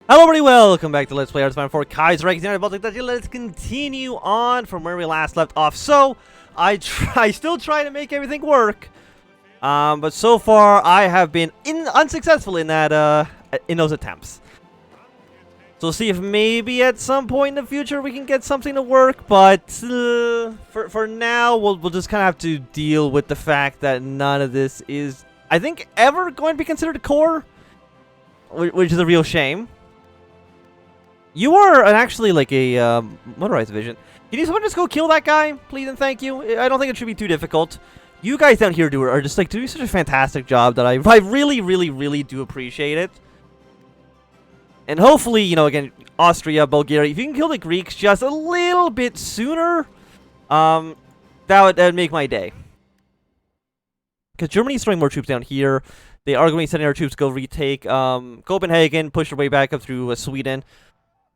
Hello everybody, welcome back to Let's Play RGFX for Kaiserreich. Baltic Duchy. Let's continue on from where we last left off. So, I still try to make everything work. But so far I have been unsuccessful in that in those attempts. So we'll see if maybe at some point in the future we can get something to work, but for now we'll just kind of have to deal with the fact that none of this is, I think, ever going to be considered a core, which is a real shame. You are actually like a motorized division. Can you someone just go kill that guy, please and thank you? I don't think it should be too difficult. You guys down here are just like doing such a fantastic job that I really do appreciate it. And hopefully, you know, again, Austria, Bulgaria, if you can kill the Greeks just a little bit sooner, that would make my day. Because Germany's throwing more troops down here. They are going to be sending our troops to go retake Copenhagen, push their way back up through Sweden.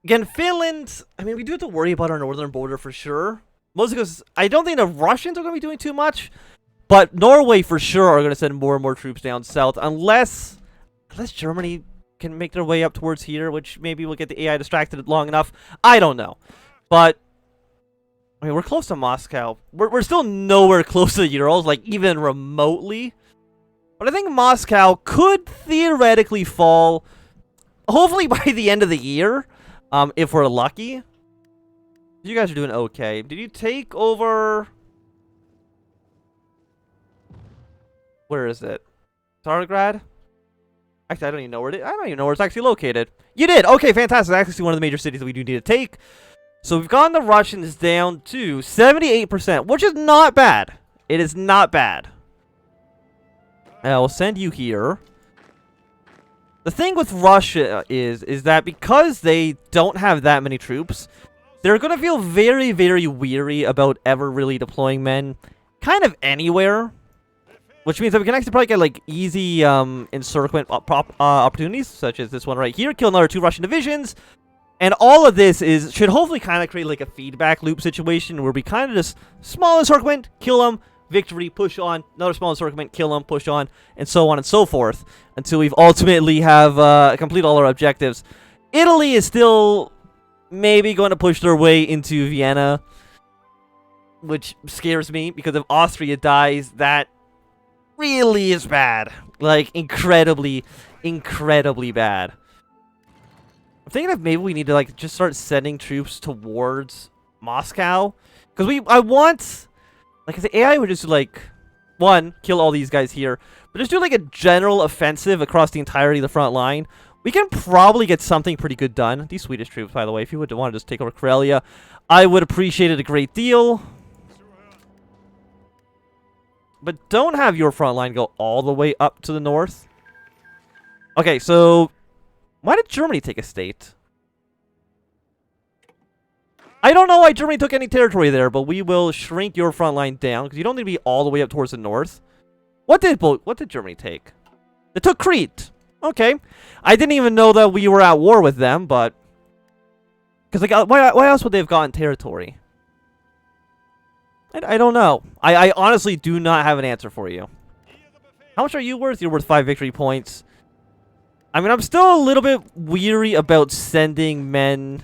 Again, Finland, I mean, we do have to worry about our northern border for sure. Mostly because I don't think the Russians are going to be doing too much. But Norway for sure are going to send more and more troops down south. Unless Germany can make their way up towards here, which maybe will get the AI distracted long enough. I don't know. But, I mean, we're close to Moscow. We're still nowhere close to the Urals, like even remotely. But I think Moscow could theoretically fall, hopefully by the end of the year. If we're lucky. You guys are doing okay. Did you take over? Where is it? Starograd? Actually, I don't even know where it is. I don't even know where it's actually located. You did! Okay, fantastic. That's actually one of the major cities that we do need to take. So we've gotten the Russians down to 78%, which is not bad. It is not bad. I'll send you here. The thing with Russia is that because they don't have that many troops, they're going to feel very weary about ever really deploying men kind of anywhere. Which means that we can actually probably get like easy encirclement opportunities, such as this one right here. Kill another 2 Russian divisions. And all of this should hopefully kind of create like a feedback loop situation where we kind of just small encirclement, kill them, victory, push on, another small encirclement, kill them, push on, and so on and so forth, until we've ultimately have complete all our objectives. Italy is still maybe going to push their way into Vienna, which scares me, because if Austria dies, that really is bad. Like, incredibly bad. I'm thinking if maybe we need to, like, just start sending troops towards Moscow, because I want... Like, if the AI would just, like, one, kill all these guys here, but just do, like, a general offensive across the entirety of the front line, we can probably get something pretty good done. These Swedish troops, by the way, if you would want to just take over Karelia, I would appreciate it a great deal. But don't have your front line go all the way up to the north. Okay, so why did Germany take a state? I don't know why Germany took any territory there, but we will shrink your front line down, because you don't need to be all the way up towards the north. What did Germany take? They took Crete. Okay. I didn't even know that we were at war with them, but... Because, like, why else would they have gotten territory? I don't know. I honestly do not have an answer for you. How much are you worth? You're worth 5 victory points. I mean, I'm still a little bit weary about sending men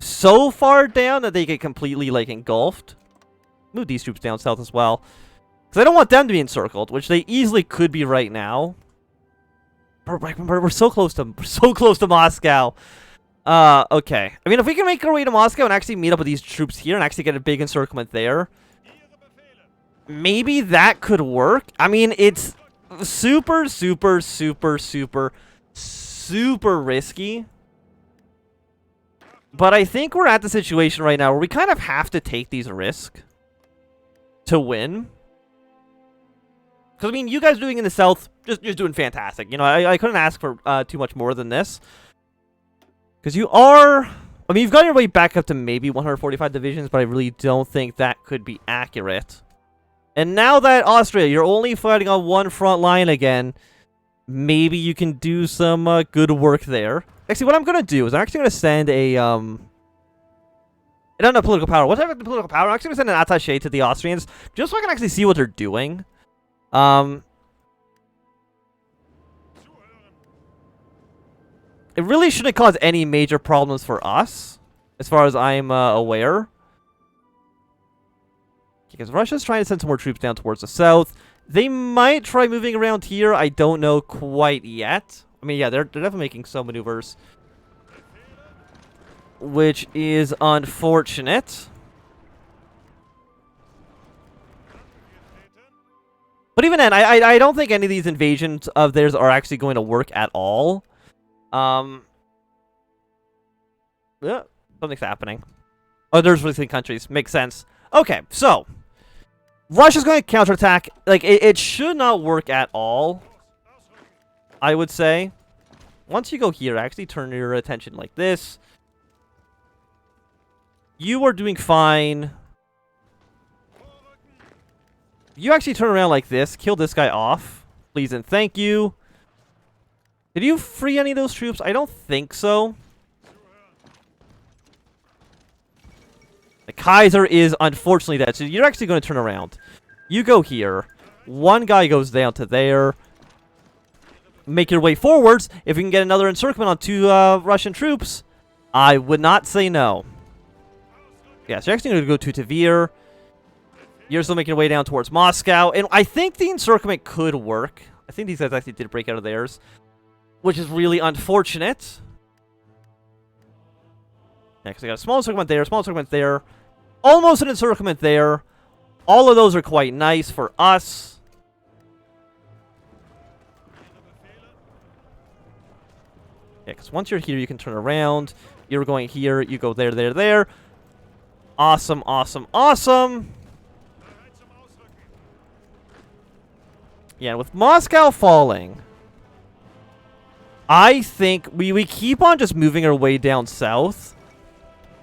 so far down that they get completely, like, engulfed. Move these troops down south as well, because I don't want them to be encircled, which they easily could be right now. We're so close to Moscow. Okay. I mean, if we can make our way to Moscow and actually meet up with these troops here and actually get a big encirclement there, maybe that could work. I mean, it's super risky. But I think we're at the situation right now where we kind of have to take these risks to win. Because, I mean, you guys doing in the south, just doing fantastic. You know, I couldn't ask for too much more than this. Because you are... I mean, you've got your way back up to maybe 145 divisions, but I really don't think that could be accurate. And now that Austria, you're only fighting on one front line again, maybe you can do some good work there. Actually, what I'm going to do is I'm actually going to send a, I don't know political power. What's the political power? I'm actually going to send an attaché to the Austrians, just so I can actually see what they're doing. Because It really shouldn't cause any major problems for us, as far as I'm aware. Because Russia's trying to send some more troops down towards the south. They might try moving around here. I don't know quite yet. I mean, yeah, they're definitely making some maneuvers, which is unfortunate. But even then, I don't think any of these invasions of theirs are actually going to work at all. Yeah, something's happening. Oh, there's releasing countries. Makes sense. Okay, so Russia's going to counterattack. Like, it should not work at all, I would say. Once you go here, actually turn your attention like this. You are doing fine. You actually turn around like this. Kill this guy off. Please and thank you. Did you free any of those troops? I don't think so. The Kaiser is unfortunately dead. So you're actually going to turn around. You go here. One guy goes down to there. Make your way forwards. If you can get another encirclement on 2 Russian troops, I would not say no. Yeah, so you're actually going to go to Tver. You're still making your way down towards Moscow. And I think the encirclement could work. I think these guys actually did break out of theirs, which is really unfortunate. Yeah, because I got a small encirclement there, small encirclement there. Almost an encirclement there. All of those are quite nice for us. Yeah, because once you're here, you can turn around. You're going here, you go there, there, there. Awesome, awesome, awesome. Yeah, with Moscow falling, I think we keep on just moving our way down south.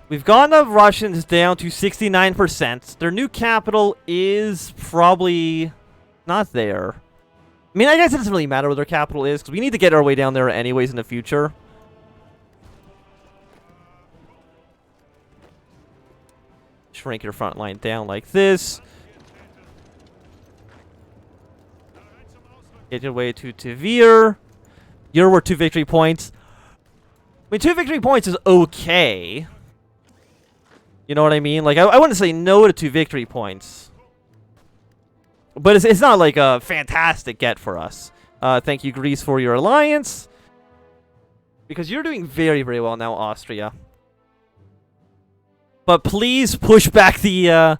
We've gotten the Russians down to 69%. Their new capital is probably not there. I mean, I guess it doesn't really matter where their capital is, because we need to get our way down there anyways in the future. Shrink your front line down like this. Get your way to Tver. You're worth 2 victory points. I mean, 2 victory points is okay. You know what I mean? Like, I wouldn't say no to 2 victory points. But it's not like a fantastic get for us. Thank you, Greece, for your alliance. Because you're doing very, very well now, Austria. But please push back the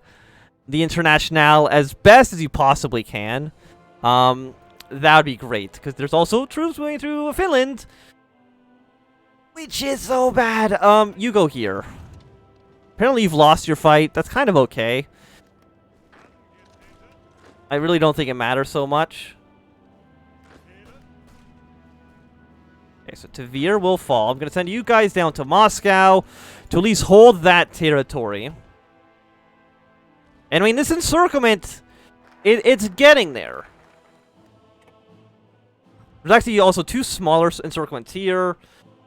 Internationale as best as you possibly can. That would be great, because there's also troops moving through Finland, which is so bad. You go here. Apparently you've lost your fight. That's kind of okay. I really don't think it matters so much. Okay, so Tver will fall. I'm going to send you guys down to Moscow to at least hold that territory. And I mean, this encirclement, it's getting there. There's actually also 2 smaller encirclements here.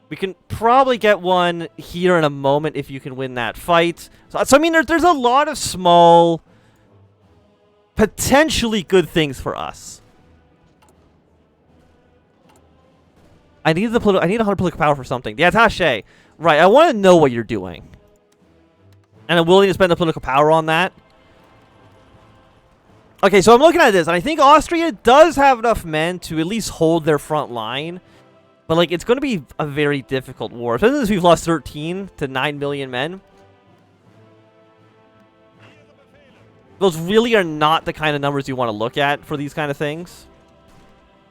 We can probably get one here in a moment if you can win that fight. So I mean, there's a lot of small, potentially good things for us. I need 100 political power for something. The attaché. Right, I want to know what you're doing. And I'm willing to spend the political power on that. Okay, so I'm looking at this, and I think Austria does have enough men to at least hold their front line. But, like, it's going to be a very difficult war. Especially since we've lost 13 to 9 million men. Those really are not the kind of numbers you want to look at for these kind of things.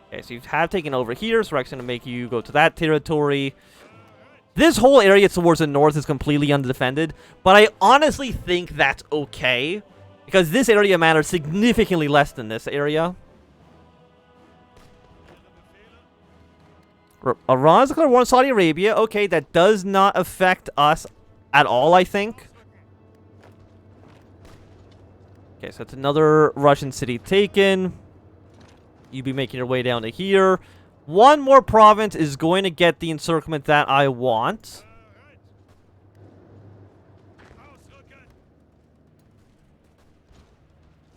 Okay, so you have taken over here, so we're actually going to make you go to that territory. This whole area towards the north is completely undefended, but I honestly think that's okay, because this area matters significantly less than this area. Iran's declared war on Saudi Arabia. Okay, that does not affect us at all, I think. Okay, so it's another Russian city taken. You'd be making your way down to here. One more province is going to get the encirclement that I want.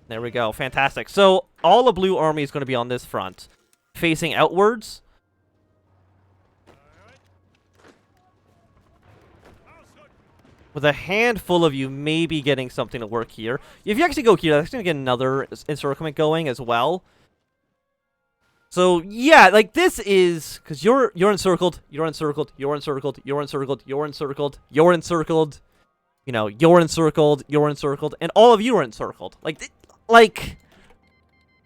There we go. Fantastic. So, all the blue army is going to be on this front, facing outwards. with a handful of you maybe getting something to work here. If you actually go here, that's going to get another encirclement going as well. So, yeah, like, this is... Because you're encircled, you're encircled, you're encircled, you're encircled, you're encircled, you're encircled. You know, you're encircled, and all of you are encircled. Like,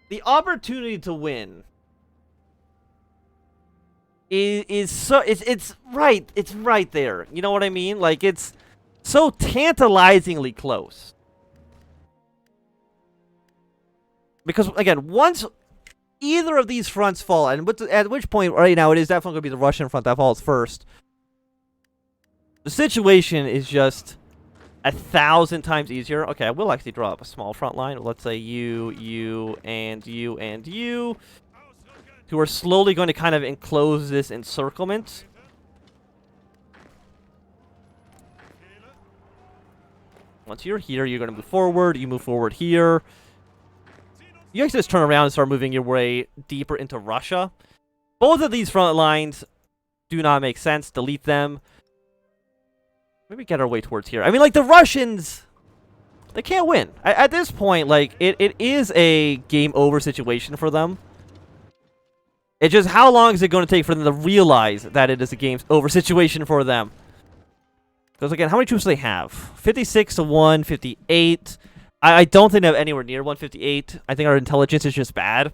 the opportunity to win is so... It's right there. You know what I mean? Like, it's so tantalizingly close. Because, again, once either of these fronts fall, and at which point, right now, it is definitely going to be the Russian front that falls first. The situation is just 1,000 times easier. Okay, I will actually draw up a small front line. Let's say you, and you, who are slowly going to kind of enclose this encirclement. Once you're here, you're going to move forward. You move forward here. You actually just turn around and start moving your way deeper into Russia. Both of these front lines do not make sense. Delete them. Maybe get our way towards here. I mean, like, the Russians, they can't win. At this point, like, it is a game over situation for them. It's just how long is it going to take for them to realize that it is a game over situation for them? Because, again, how many troops do they have? 56 to 158. I don't think they have anywhere near 158. I think our intelligence is just bad.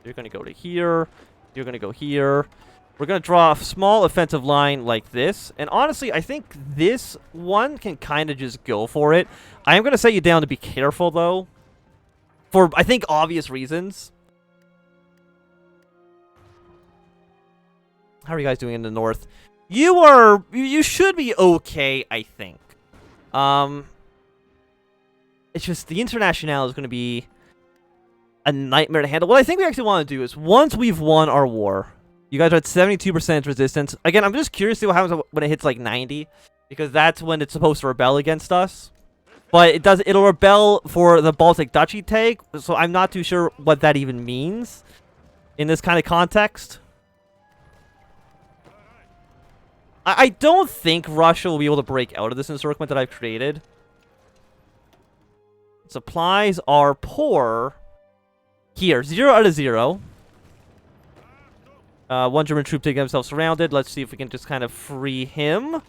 You're going to go to here. You're going to go here. We're going to draw a small offensive line like this. And honestly, I think this one can kind of just go for it. I am going to set you down to be careful, though. For, I think, obvious reasons. How are you guys doing in the north? You should be okay, I think. It's just the Internationale is going to be a nightmare to handle. What I think we actually want to do is, once we've won our war, you guys are at 72% resistance. Again, I'm just curious to see what happens when it hits like 90, because that's when it's supposed to rebel against us. But it'll rebel for the Baltic Duchy take, so I'm not too sure what that even means in this kind of context. I don't think Russia will be able to break out of this encirclement that I've created. Supplies are poor. Here, 0 out of 0. One German troop taking himself surrounded. Let's see if we can just kind of free him.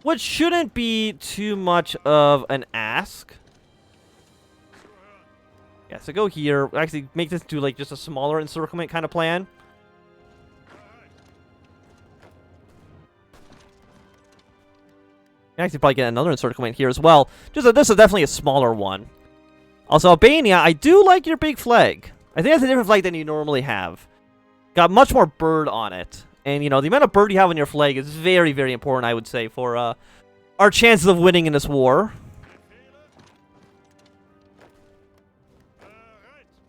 Which shouldn't be too much of an ask. Yeah, so go here. Actually, make this into like just a smaller encirclement kind of plan. You can actually probably get another encirclement here as well. This is definitely a smaller one. Also, Albania, I do like your big flag. I think that's a different flag than you normally have. Got much more bird on it. And, you know, the amount of bird you have on your flag is very, very important, I would say, for our chances of winning in this war.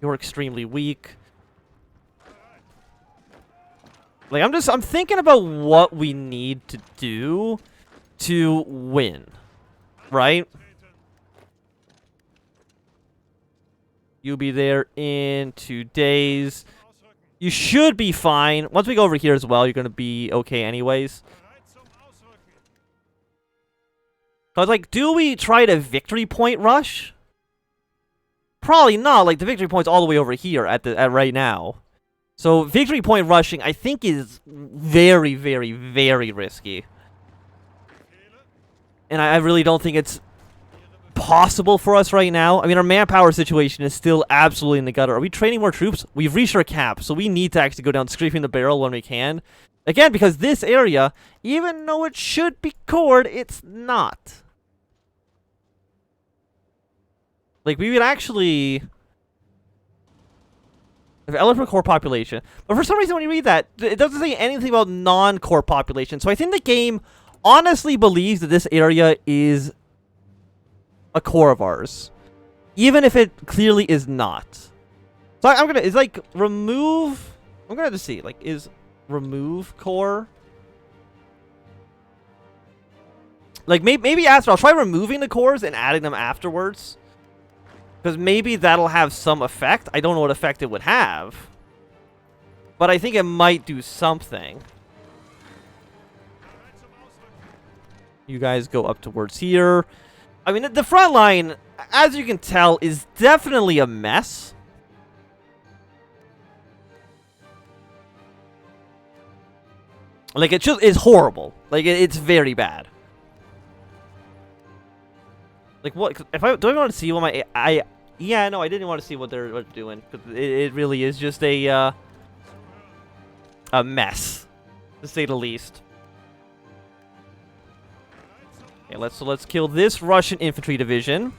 You're extremely weak. Like, I'm thinking about what we need to do to win, right? You'll be there in 2 days. You should be fine. Once we go over here as well, you're going to be okay anyways. Because, like, do we try to victory point rush? Probably not. Like, the victory point's all the way over here at right now. So, victory point rushing, I think, is very, very, very risky. And I really don't think it's possible for us right now. I mean, our manpower situation is still absolutely in the gutter. Are we training more troops? We've reached our cap, so we need to actually go down scraping the barrel when we can. Again, because this area, even though it should be cored, it's not. Like, we would actually have eligible core population. But for some reason, when you read that, it doesn't say anything about non-core population. So I think the game honestly believes that this area is a core of ours, even if it clearly is not. So I'm gonna, it's like remove, I'm gonna have to see, like, is remove core, like maybe after, I'll try removing the cores and adding them afterwards, because maybe that'll have some effect. I don't know what effect it would have, but I think it might do something. You guys go up towards here. I mean, the front line, as you can tell, is definitely a mess. Like, it just is horrible. Like, it's very bad. Like, what? If I do I want to see what my yeah, no, I didn't want to see what they're doing, because it really is just a mess, to say the least. Okay, let's kill this Russian infantry division.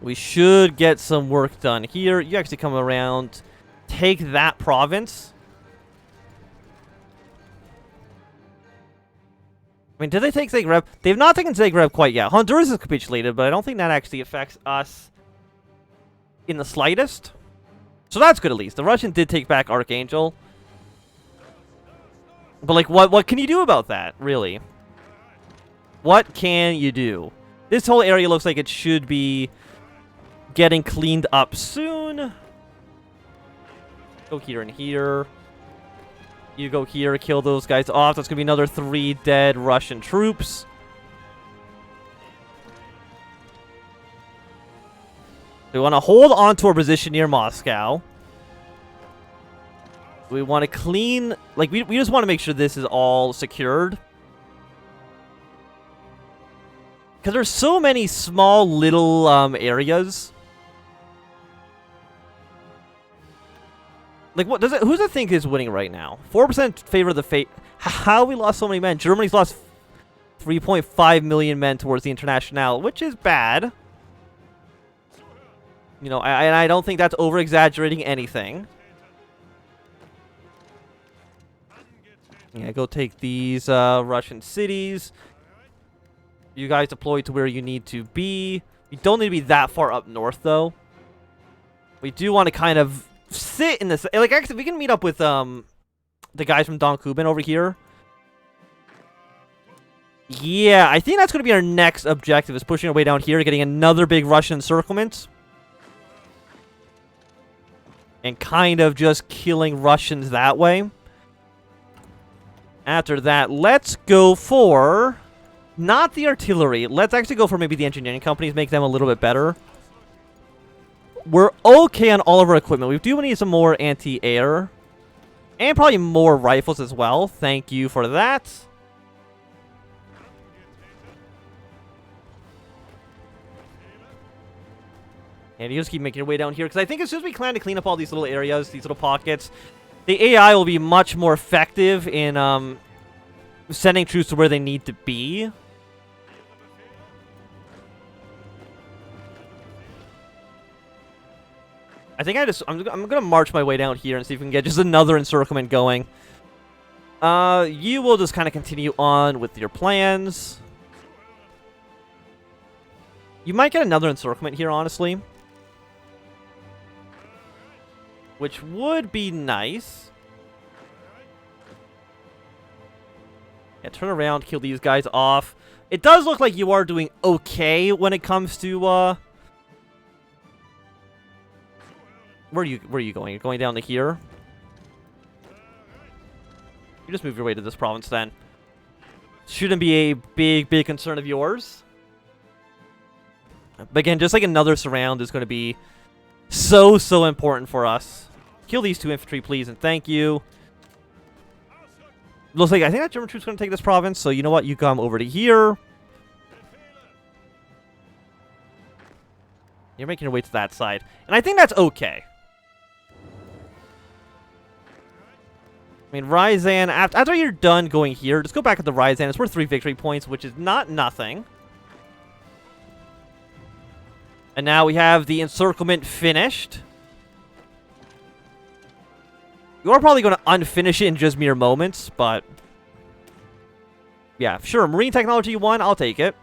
We should get some work done here. You actually come around, take that province. I mean, did they take Zagreb? They've not taken Zagreb quite yet. Honduras has capitulated, but I don't think that actually affects us in the slightest. So that's good, at least. The Russian did take back Archangel. But, like, what can you do about that, really? What can you do? This whole area looks like it should be getting cleaned up soon. Go here and here. You go here, kill those guys off. That's going to be another 3 dead Russian troops. We want to hold on to our position near Moscow. We want to clean... Like, we just want to make sure this is all secured. Because there's so many small little areas. Like, what does it? Who's the think is winning right now? 4% favor of the fate. How we lost so many men? Germany's lost 3.5 million men towards the Internationale, which is bad. You know, I don't think that's over-exaggerating anything. Yeah, go take these Russian cities. You guys deploy to where you need to be. You don't need to be that far up north, though. We do want to kind of sit in this... Like, actually, we can meet up with the guys from Don Kuban over here. Yeah, I think that's going to be our next objective, is pushing our way down here, getting another big Russian encirclement. And kind of just killing Russians that way. After that, let's go for... Not the artillery. Let's actually go for maybe the engineering companies, make them a little bit better. We're okay on all of our equipment. We do need some more anti-air. And probably more rifles as well. Thank you for that. And you just keep making your way down here. Because I think as soon as we plan to clean up all these little areas, these little pockets, the AI will be much more effective in sending troops to where they need to be. I think I'm gonna march my way down here and see if we can get just another encirclement going. You will just kind of continue on with your plans. You might get another encirclement here, honestly. Which would be nice. Yeah, turn around, kill these guys off. It does look like you are doing okay when it comes to, Where are you going? You're going down to here? You just move your way to this province, then. Shouldn't be a big concern of yours. But again, just like another surround is going to be so important for us. Kill these 2 infantry, please, and thank you. Looks like I think that German troops going to take this province, so you know what? You come over to here. You're making your way to that side. And I think that's okay. I mean, Ryazan, after you're done going here, just go back at the Ryazan. It's worth 3 victory points, which is not nothing. And now we have the encirclement finished. You are probably going to unfinish it in just mere moments, but... Yeah, sure, marine technology 1, I'll take it.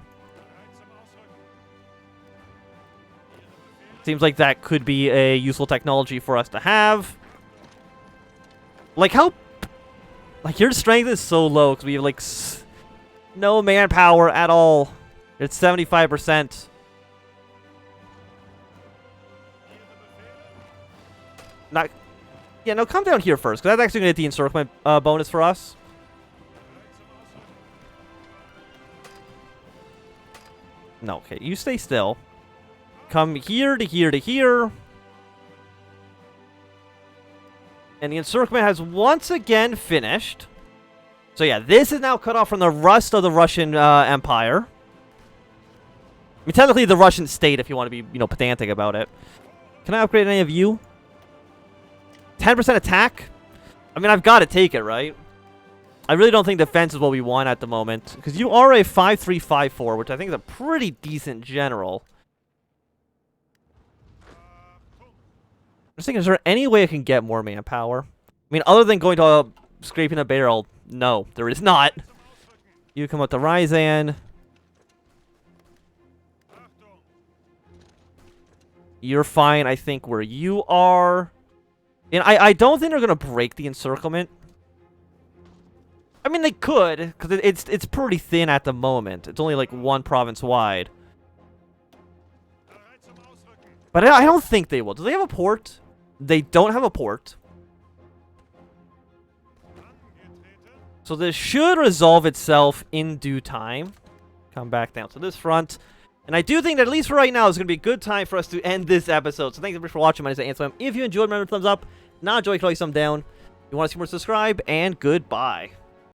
Seems like that could be a useful technology for us to have. Like, how... Like, your strength is so low, because we have, like, no manpower at all. It's 75%. Not... Yeah, no, come down here first, because that's actually going to get the encirclement bonus for us. No, okay, you stay still. Come here to here to here. And the encirclement has once again finished. So yeah, this is now cut off from the rest of the Russian Empire. I mean, technically the Russian state, if you want to be, you know, pedantic about it. Can I upgrade any of you? 10% attack? I mean, I've got to take it, right? I really don't think defense is what we want at the moment. Because you are a 5-3-5-4, which I think is a pretty decent general. I'm just thinking, is there any way I can get more manpower? I mean, other than going to scraping a barrel, no, there is not. You come up to Ryazan. You're fine, I think, where you are. And I don't think they're going to break the encirclement. I mean, they could, because it's pretty thin at the moment. It's only like one province wide. But I don't think they will. Do they have a port? They don't have a port. So this should resolve itself in due time. Come back down to this front. And I do think that at least for right now, it's going to be a good time for us to end this episode. So thanks everybody for watching. My name is Answam. If you enjoyed, remember to thumbs up. Not enjoy, you can always thumb down. If you want to see more, subscribe. And goodbye.